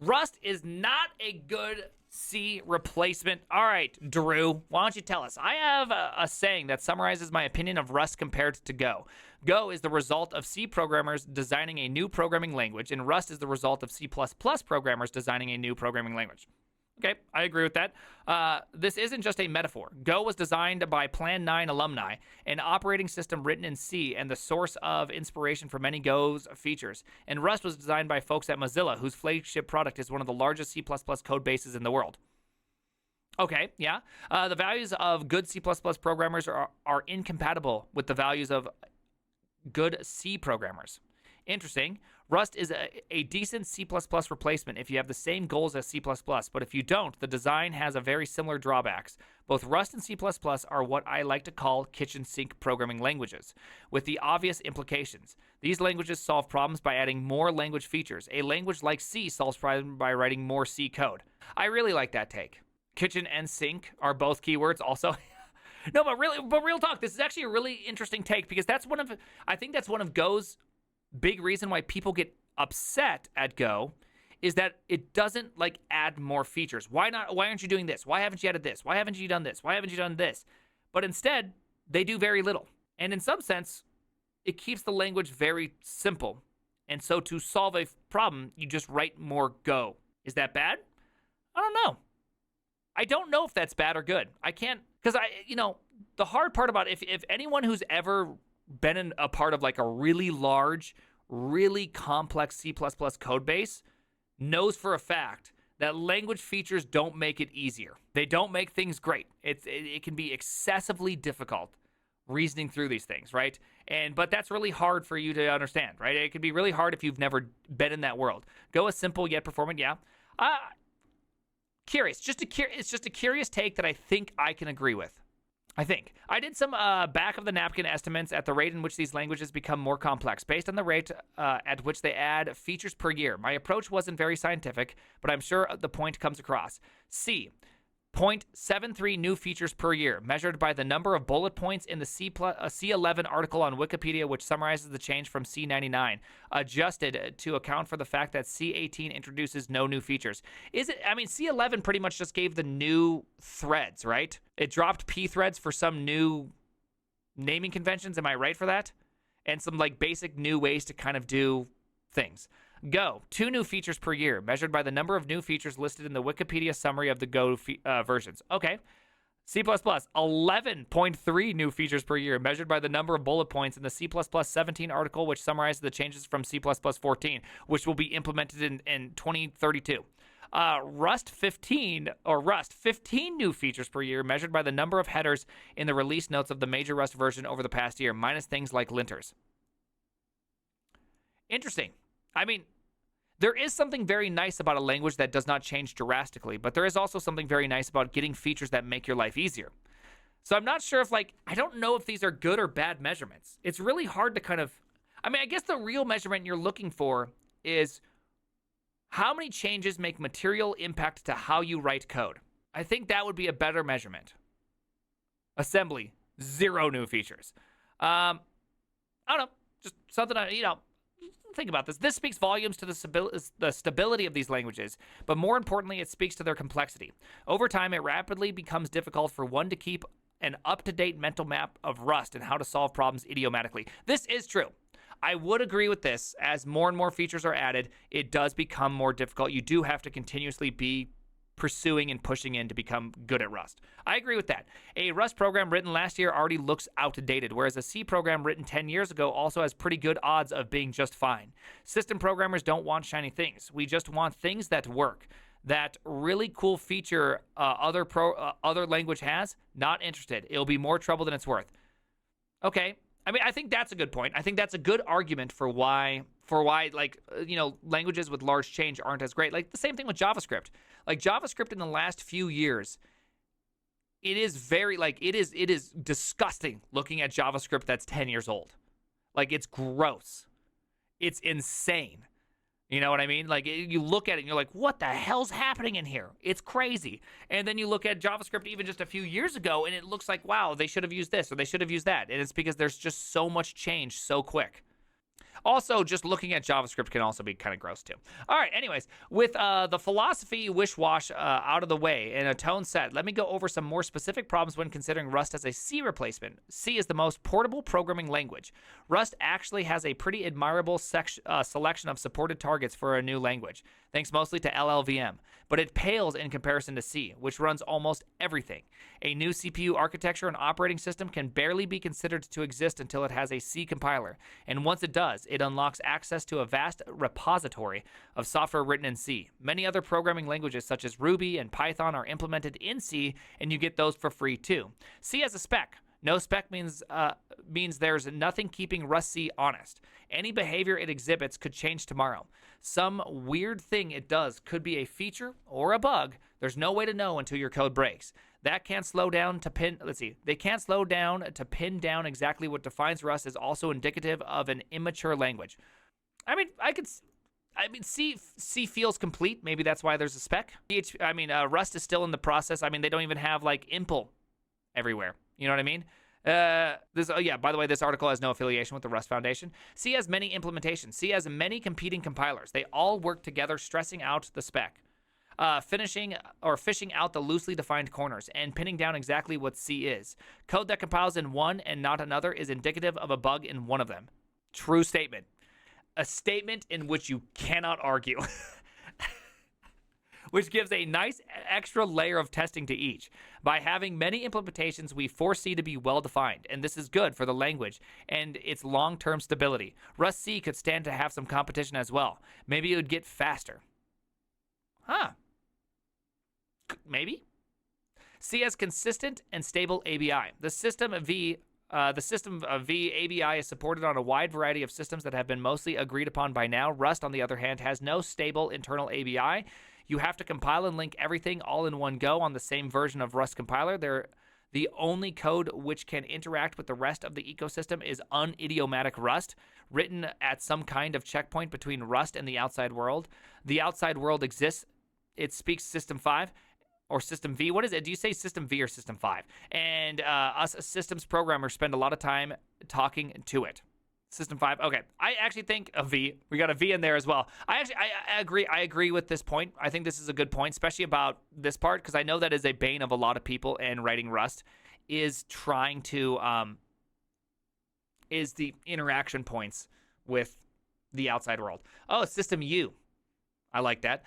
Rust is not a good C replacement. All right, Drew, why don't you tell us? I have a saying that summarizes my opinion of Rust compared to Go. Go is the result of C programmers designing a new programming language, and Rust is the result of C++ programmers designing a new programming language. Okay, I agree with that. This isn't just a metaphor. Go was designed by Plan 9 alumni, an operating system written in C and the source of inspiration for many Go's features. And Rust was designed by folks at Mozilla, whose flagship product is one of the largest C++ code bases in the world. Okay, yeah. The values of good C++ programmers are incompatible with the values of good C programmers. Interesting. Rust is a decent C++ replacement if you have the same goals as C++, but if you don't, the design has a very similar drawbacks. Both Rust and C++ are what I like to call kitchen sink programming languages, with the obvious implications. These languages solve problems by adding more language features. A language like C solves problems by writing more C code. I really like that take. Kitchen and sink are both keywords also. No, but real talk, this is actually a really interesting take because I think that's one of Go's big reason why people get upset at Go is that it doesn't add more features. Why aren't you doing this? Why haven't you added this? Why haven't you done this? Why haven't you done this? But instead, they do very little. And in some sense, it keeps the language very simple. And so to solve a problem, you just write more Go. Is that bad? I don't know. I don't know if that's bad or good. I can't, because the hard part about if anyone who's ever been a part of a really large, really complex C++ code base knows for a fact that language features don't make it easier. They don't make things great. It can be excessively difficult reasoning through these things, right? But that's really hard for you to understand, right? It can be really hard if you've never been in that world. Go is simple yet performant, yeah. Curious. It's just a curious take that I think I can agree with. I did some back-of-the-napkin estimates at the rate in which these languages become more complex, based on the rate at which they add features per year. My approach wasn't very scientific, but I'm sure the point comes across. C, 0.73 new features per year, measured by the number of bullet points in the C11 article on Wikipedia, which summarizes the change from C99, adjusted to account for the fact that C18 introduces no new features. C11 pretty much just gave the new threads, right? It dropped P threads for some new naming conventions. Am I right for that? And some basic new ways to kind of do things. Go, 2 new features per year, measured by the number of new features listed in the Wikipedia summary of the Go versions. Okay. C++, 11.3 new features per year, measured by the number of bullet points in the C++ 17 article, which summarizes the changes from C++ 14, which will be implemented in 2032. Rust 15 new features per year, measured by the number of headers in the release notes of the major Rust version over the past year, minus things like linters. Interesting. There is something very nice about a language that does not change drastically, but there is also something very nice about getting features that make your life easier. So I'm not sure if I don't know if these are good or bad measurements. It's really hard to I guess the real measurement you're looking for is how many changes make material impact to how you write code. I think that would be a better measurement. Assembly, 0 new features. I don't know, just something think about this. This speaks volumes to the stability of these languages, but more importantly, it speaks to their complexity. Over time, it rapidly becomes difficult for one to keep an up-to-date mental map of Rust and how to solve problems idiomatically. This is true. I would agree with this. As more and more features are added, it does become more difficult. You do have to continuously be pursuing and pushing in to become good at Rust. I agree with that. A Rust program written last year already looks outdated, whereas a C program written 10 years ago also has pretty good odds of being just fine. System programmers don't want shiny things. We just want things that work. That really cool feature other language has, not interested. It'll be more trouble than it's worth. Okay. I think that's a good point. I think that's a good argument for why languages with large change aren't as great. The same thing with JavaScript. JavaScript in the last few years, it is very it is disgusting looking at JavaScript that's 10 years old. It's gross. It's insane. You know what I mean? You look at it and you're like, what the hell's happening in here? It's crazy. And then you look at JavaScript even just a few years ago and it looks like, wow, they should have used this or they should have used that. And it's because there's just so much change so quick. Also, just looking at JavaScript can also be kind of gross too. All right, anyways, with the philosophy wish-wash out of the way and a tone set, let me go over some more specific problems when considering Rust as a C replacement. C is the most portable programming language. Rust actually has a pretty admirable selection of supported targets for a new language, thanks mostly to LLVM, but it pales in comparison to C, which runs almost everything. A new CPU architecture and operating system can barely be considered to exist until it has a C compiler, and once it does, it unlocks access to a vast repository of software written in C. Many other programming languages such as Ruby and Python are implemented in C, and you get those for free too. C has a spec. No spec means there's nothing keeping Rust C honest. Any behavior it exhibits could change tomorrow. Some weird thing it does could be a feature or a bug. There's no way to know until your code breaks. They can't slow down to pin down exactly what defines Rust is also indicative of an immature language. C feels complete. Maybe that's why there's a spec. Rust is still in the process. They don't even have like impl everywhere. You know what I mean? By the way, this article has no affiliation with the Rust Foundation. C has many implementations. C has many competing compilers. They all work together, stressing out the spec. Fishing out the loosely defined corners and pinning down exactly what C is. Code that compiles in one and not another is indicative of a bug in one of them. True statement. A statement in which you cannot argue. Which gives a nice extra layer of testing to each. By having many implementations, we force C to be well-defined, and this is good for the language and its long-term stability. Rust C could stand to have some competition as well. Maybe it would get faster. Maybe. C has consistent and stable ABI. The system V ABI is supported on a wide variety of systems that have been mostly agreed upon by now. Rust, on the other hand, has no stable internal ABI. You have to compile and link everything all in one go on the same version of Rust compiler. The only code which can interact with the rest of the ecosystem is unidiomatic Rust, written at some kind of checkpoint between Rust and the outside world. The outside world exists. It speaks System 5 or System V. What is it? Do you say System V or System 5? And us systems programmers spend a lot of time talking to it. System 5. Okay. I actually think a V. We got a V in there as well. I agree. I agree with this point. I think this is a good point, especially about this part, because I know that is a bane of a lot of people in writing Rust, is trying to, is the interaction points with the outside world. Oh, System U. I like that.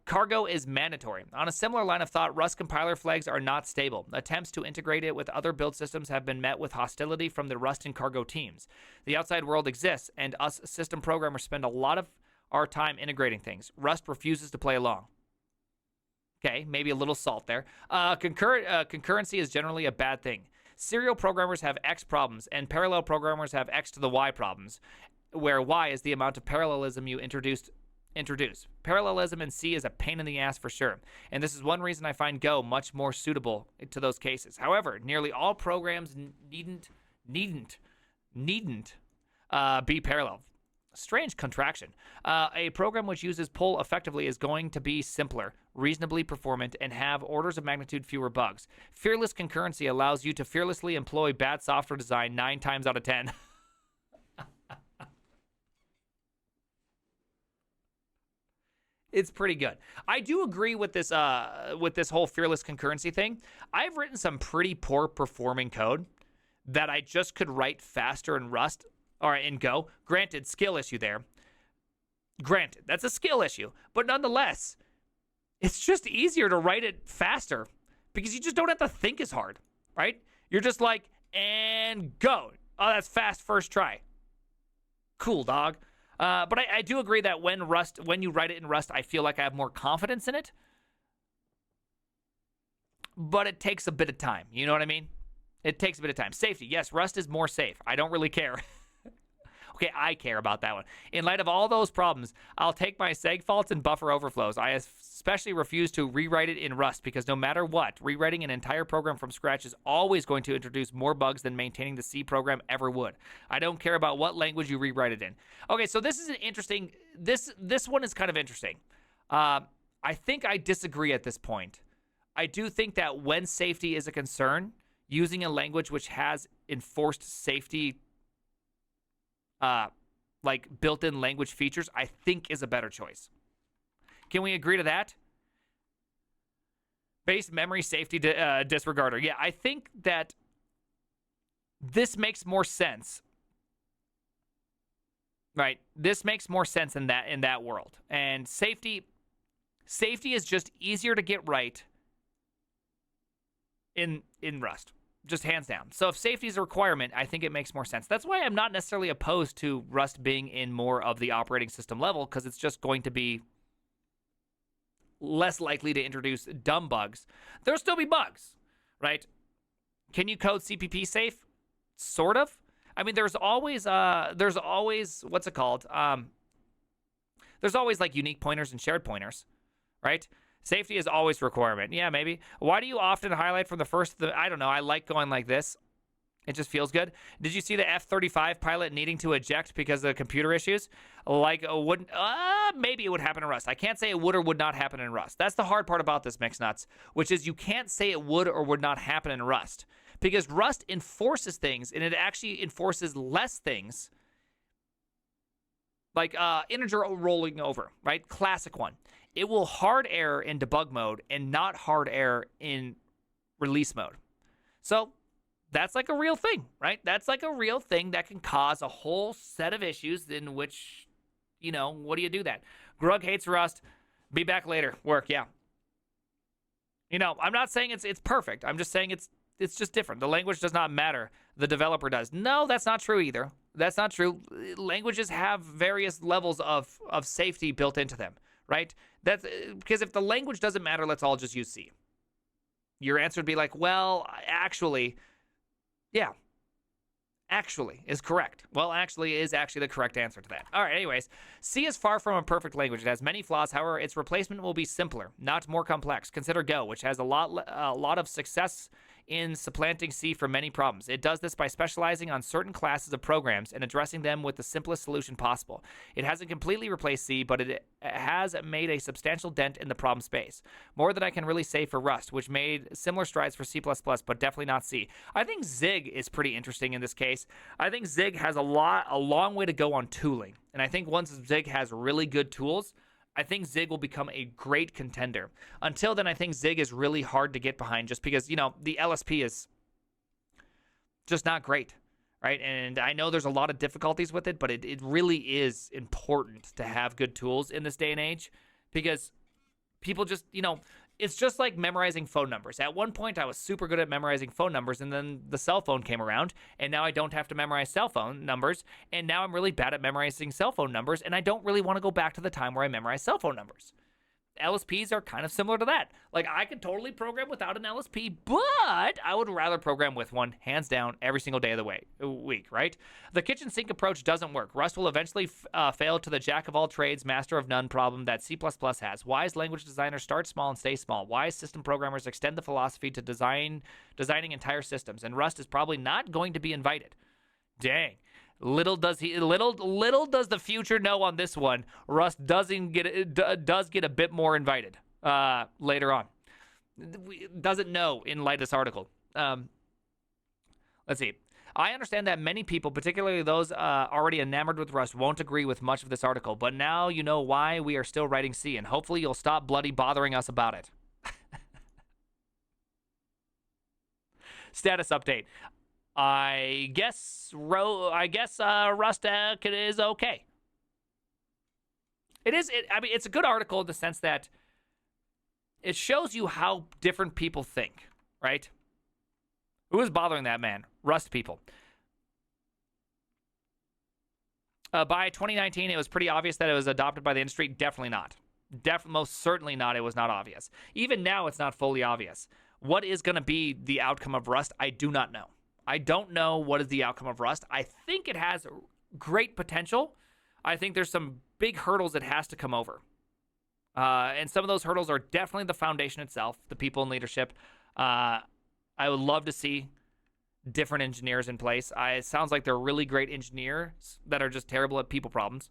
Cargo is mandatory. On a similar line of thought, Rust compiler flags are not stable. Attempts to integrate it with other build systems have been met with hostility from the Rust and Cargo teams. The outside world exists, and us system programmers spend a lot of our time integrating things. Rust refuses to play along. Okay, maybe a little salt there. Concurrency is generally a bad thing. Serial programmers have X problems, and parallel programmers have X to the Y problems, where Y is the amount of parallelism you introduce. Parallelism in C is a pain in the ass for sure, and this is one reason I find Go much more suitable to those cases. However, nearly all programs needn't be parallel. Strange contraction. A program which uses pull effectively is going to be simpler, reasonably performant, and have orders of magnitude fewer bugs. Fearless concurrency allows you to fearlessly employ bad software design 9 times out of 10. It's pretty good. I do agree with this whole fearless concurrency thing. I've written some pretty poor performing code that I just could write faster in Rust or in Go. Granted, skill issue there. Granted, that's a skill issue. But nonetheless, it's just easier to write it faster because you just don't have to think as hard, right? You're just like, and go. Oh, that's fast first try. Cool, dog. But I do agree that when you write it in Rust, I feel like I have more confidence in it. But it takes a bit of time. You know what I mean? It takes a bit of time. Safety. Yes, Rust is more safe. I don't really care. Okay, I care about that one. In light of all those problems, I'll take my seg faults and buffer overflows. I especially refuse to rewrite it in Rust because no matter what, rewriting an entire program from scratch is always going to introduce more bugs than maintaining the C program ever would. I don't care about what language you rewrite it in. Okay, so this is an interesting, this one is kind of interesting. I think I disagree at this point. I do think that when safety is a concern, using a language which has enforced safety like built-in language features, I think is a better choice. Can we agree to that? Base memory safety disregarder. Yeah, I think that this makes more sense. Right? This makes more sense in that world. And safety is just easier to get right in Rust. Just hands down. So if safety is a requirement, I think it makes more sense. That's why I'm not necessarily opposed to Rust being in more of the operating system level, because it's just going to be less likely to introduce dumb bugs. There'll still be bugs, right? Can you code CPP safe? Sort of. I mean, there's always what's it called? There's always like unique pointers and shared pointers, right? Safety is always a requirement. Yeah, maybe. Why do you often highlight from the first? I don't know. I like going like this. It just feels good. Did you see the F-35 pilot needing to eject because of computer issues? Like, maybe it would happen in Rust. I can't say it would or would not happen in Rust. That's the hard part about this, Mixed Nuts, which is you can't say it would or would not happen in Rust. Because Rust enforces things, and it actually enforces less things. Like integer rolling over, right? Classic one. It will hard error in debug mode and not hard error in release mode. So that's like a real thing, right? That's like a real thing that can cause a whole set of issues in which, what do you do that? Grug hates Rust. Be back later. Work, yeah. I'm not saying it's perfect. I'm just saying it's just different. The language does not matter. The developer does. No, that's not true either. That's not true. Languages have various levels of safety built into them, right? That's because if the language doesn't matter, let's all just use C. Your answer would be like, well, actually, yeah. Actually is correct. Well, actually is actually the correct answer to that. All right, anyways, C is far from a perfect language. It has many flaws. However, its replacement will be simpler, not more complex. Consider Go, which has a lot of success in supplanting C for many problems. It does this by specializing on certain classes of programs and addressing them with the simplest solution possible. It hasn't completely replaced C, but it has made a substantial dent in the problem space. More than I can really say for Rust, which made similar strides for C++, but definitely not C. I think Zig is pretty interesting in this case. I think Zig has a long way to go on tooling. And I think once Zig has really good tools, I think Zig will become a great contender. Until then, I think Zig is really hard to get behind just because, the LSP is just not great, right? And I know there's a lot of difficulties with it, but it really is important to have good tools in this day and age because people just, it's just like memorizing phone numbers. At one point, I was super good at memorizing phone numbers, and then the cell phone came around, and now I don't have to memorize cell phone numbers, and now I'm really bad at memorizing cell phone numbers, and I don't really want to go back to the time where I memorized cell phone numbers. LSPs are kind of similar to that. Like, I could totally program without an LSP, but I would rather program with one, hands down, every single day of the week, right? The kitchen sink approach doesn't work. Rust will eventually fail to the jack of all trades, master of none problem that C++ has. Wise language designers start small and stay small. Wise system programmers extend the philosophy to designing entire systems, and Rust is probably not going to be invited. Dang. Little does the future know on this one. Rust does get a bit more invited later on. Doesn't know in light of this article. Let's see. I understand that many people, particularly those already enamored with Rust, won't agree with much of this article. But now you know why we are still writing C, and hopefully you'll stop bloody bothering us about it. Status update. I guess Rust is okay. It is. It's a good article in the sense that it shows you how different people think, right? Who is bothering that man? Rust people. By 2019, it was pretty obvious that it was adopted by the industry. Definitely not. Most certainly not. It was not obvious. Even now, it's not fully obvious. What is going to be the outcome of Rust? I do not know. I don't know what is the outcome of Rust. I think it has great potential. I think there's some big hurdles it has to come over. And some of those hurdles are definitely the foundation itself, the people in leadership. I would love to see different engineers in place. It sounds like they're really great engineers that are just terrible at people problems.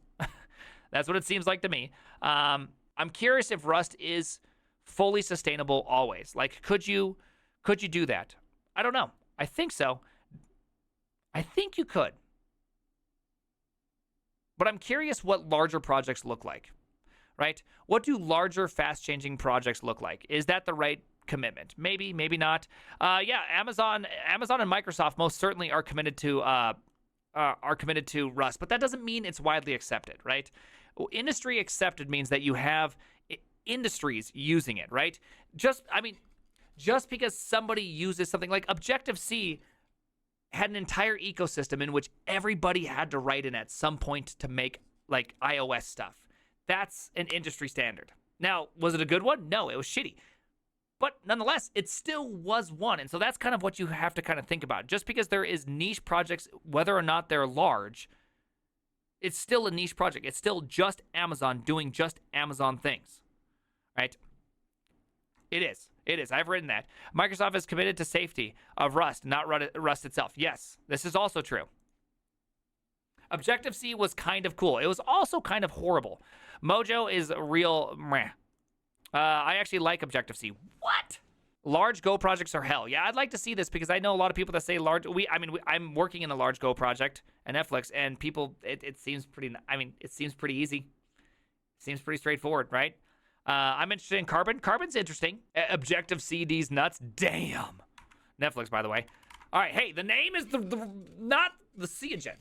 That's what it seems like to me. I'm curious if Rust is fully sustainable always. Like, could you do that? I don't know. I think so. I think you could. But I'm curious what larger projects look like, right? What do larger, fast-changing projects look like? Is that the right commitment? Maybe, maybe not. Yeah, Amazon and Microsoft most certainly are committed to Rust, but that doesn't mean it's widely accepted, right? Industry accepted means that you have industries using it, right? Just because somebody uses something like Objective-C had an entire ecosystem in which everybody had to write in at some point to make like iOS stuff. That's an industry standard. Now, was it a good one? No, it was shitty. But nonetheless, it still was one. And so that's kind of what you have to kind of think about. Just because there is niche projects, whether or not they're large, it's still a niche project. It's still just Amazon doing just Amazon things, right? It is. It is. I've written that. Microsoft is committed to safety of Rust, not Rust itself. Yes, this is also true. Objective-C was kind of cool. It was also kind of horrible. Mojo is a real meh. I actually like Objective-C. What? Large Go projects are hell. Yeah, I'd like to see this because I know a lot of people that say large. I'm working in a large Go project at Netflix, and people, it seems pretty. It seems pretty easy. Seems pretty straightforward, right? I'm interested in Carbon. Carbon's interesting. Objective-C, these nuts. Damn. Netflix, by the way. All right, hey, the name is not the Cyanogen.